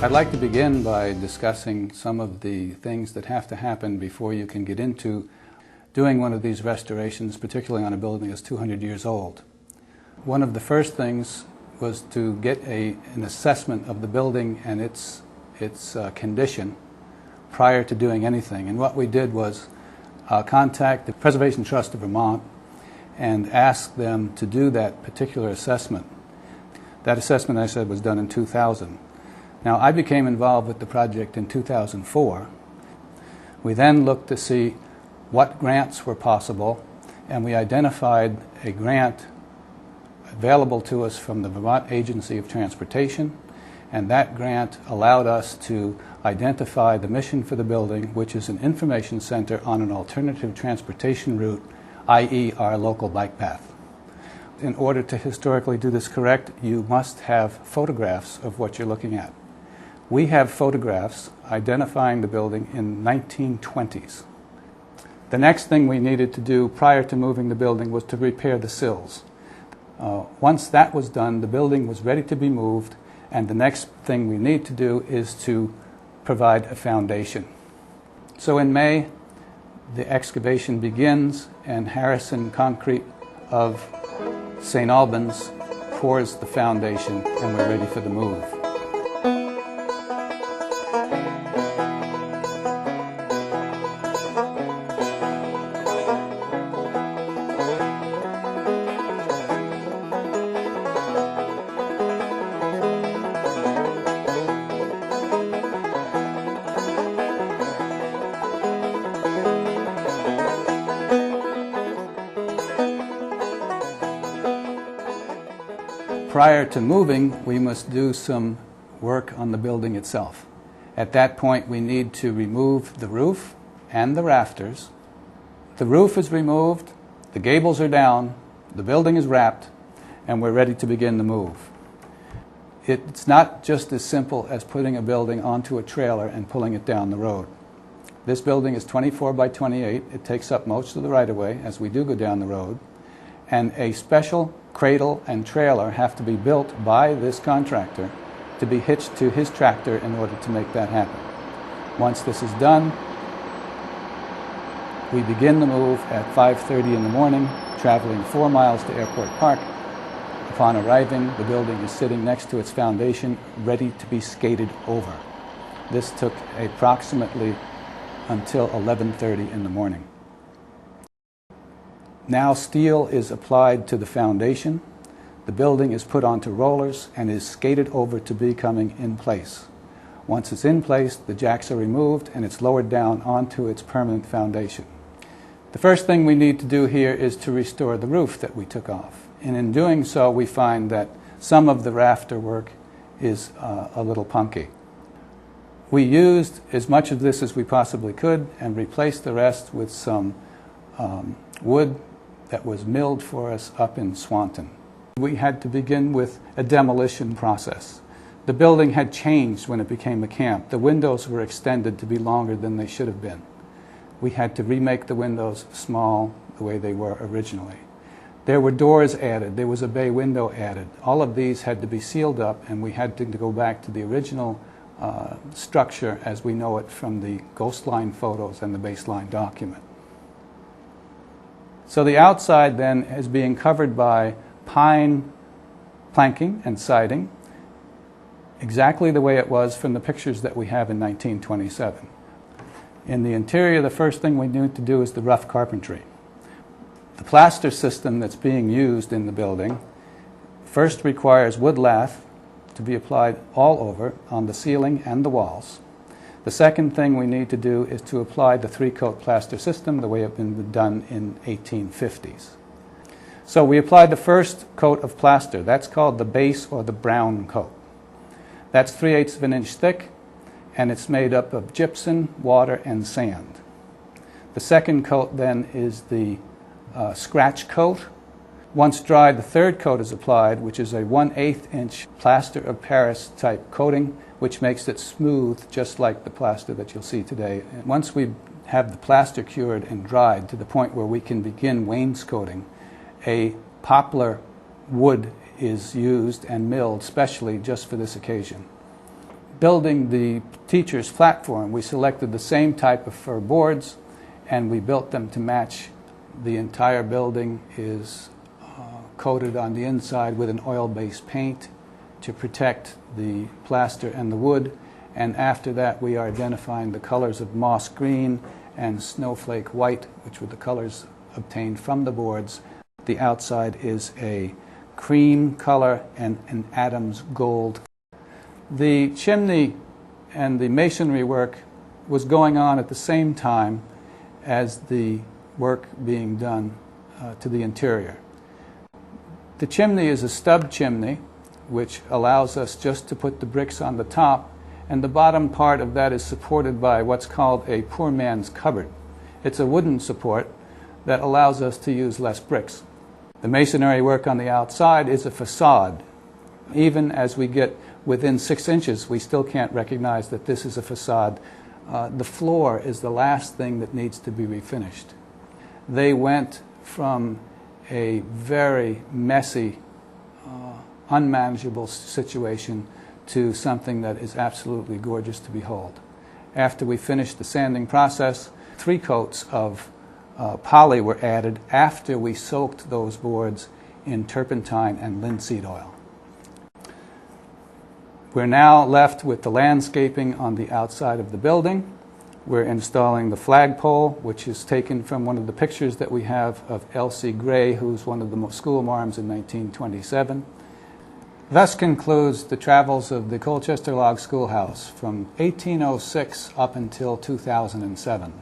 I'd like to begin by discussing some of the things that have to happen before you can get into doing one of these restorations, particularly on a building that's 200 years old. One of the first things was to get an assessment of the building and its condition prior to doing anything. And what we did was contact the Preservation Trust of Vermont and ask them to do that particular assessment. That assessment, I said, was done in 2000. Now, I became involved with the project in 2004. We then looked to see what grants were possible, and we identified a grant available to us from the Vermont Agency of Transportation, and that grant allowed us to identify the mission for the building, which is an information center on an alternative transportation route, i.e. our local bike path. In order to historically do this correct, you must have photographs of what you're looking at. We have photographs identifying the building in 1920s. The next thing we needed to do prior to moving the building was to repair the sills. Once that was done, the building was ready to be moved, and the next thing we need to do is to provide a foundation. So in May, the excavation begins, and Harrison Concrete of St. Albans pours the foundation, and we're ready for the move. Prior to moving, we must do some work on the building itself. At that point, we need to remove the roof and the rafters. The roof is removed, the gables are down, the building is wrapped, and we're ready to begin the move. It's not just as simple as putting a building onto a trailer and pulling it down the road. This building is 24 by 28. It takes up most of the right-of-way as we do go down the road, and a special cradle and trailer have to be built by this contractor to be hitched to his tractor in order to make that happen. Once this is done, we begin the move at 5:30 in the morning, traveling 4 miles to Airport Park. Upon arriving, the building is sitting next to its foundation, ready to be skated over. This took approximately until 11:30 in the morning. Now steel is applied to the foundation, the building is put onto rollers and is skated over to becoming in place. Once it's in place, the jacks are removed and it's lowered down onto its permanent foundation. The first thing we need to do here is to restore the roof that we took off. And in doing so, we find that some of the rafter work is a little punky. We used as much of this as we possibly could and replaced the rest with some wood that was milled for us up in Swanton. We had to begin with a demolition process. The building had changed when it became a camp. The windows were extended to be longer than they should have been. We had to remake the windows small the way they were originally. There were doors added. There was a bay window added. All of these had to be sealed up, and we had to go back to the original structure as we know it from the ghost line photos and the baseline document. So the outside then is being covered by pine planking and siding, exactly the way it was from the pictures that we have in 1927. In the interior, the first thing we need to do is the rough carpentry. The plaster system that's being used in the building first requires wood lath to be applied all over on the ceiling and the walls. The second thing we need to do is to apply the 3-coat plaster system the way it had been done in 1850s. So we applied the first coat of plaster. That's called the base or the brown coat. That's 3/8 of an inch thick, and it's made up of gypsum, water, and sand. The second coat then is the scratch coat. Once dried, the third coat is applied, which is a 1/8 inch plaster of Paris type coating, which makes it smooth, just like the plaster that you'll see today. And once we have the plaster cured and dried to the point where we can begin wainscoting, a poplar wood is used and milled specially just for this occasion. building the teacher's platform, we selected the same type of fir boards, and we built them to match. The entire building is coated on the inside with an oil-based paint to protect the plaster and the wood. And after that, we are identifying the colors of moss green and snowflake white, which were the colors obtained from the boards. The outside is a cream color and an Adams gold. The chimney and the masonry work was going on at the same time as the work being done to the interior. The chimney is a stub chimney, which allows us just to put the bricks on the top, and the bottom part of that is supported by what's called a poor man's cupboard. It's a wooden support that allows us to use less bricks. The masonry work on the outside is a facade. Even as we get within 6 inches, we still can't recognize that this is a facade. The floor is the last thing that needs to be refinished. They went from a very messy, unmanageable situation to something that is absolutely gorgeous to behold. After we finished the sanding process, 3 coats of poly were added after we soaked those boards in turpentine and linseed oil. We're now left with the landscaping on the outside of the building. We're installing the flagpole, which is taken from one of the pictures that we have of Elsie Gray, who's one of the school marms in 1927. Thus concludes the travels of the Colchester Log Schoolhouse from 1806 up until 2007.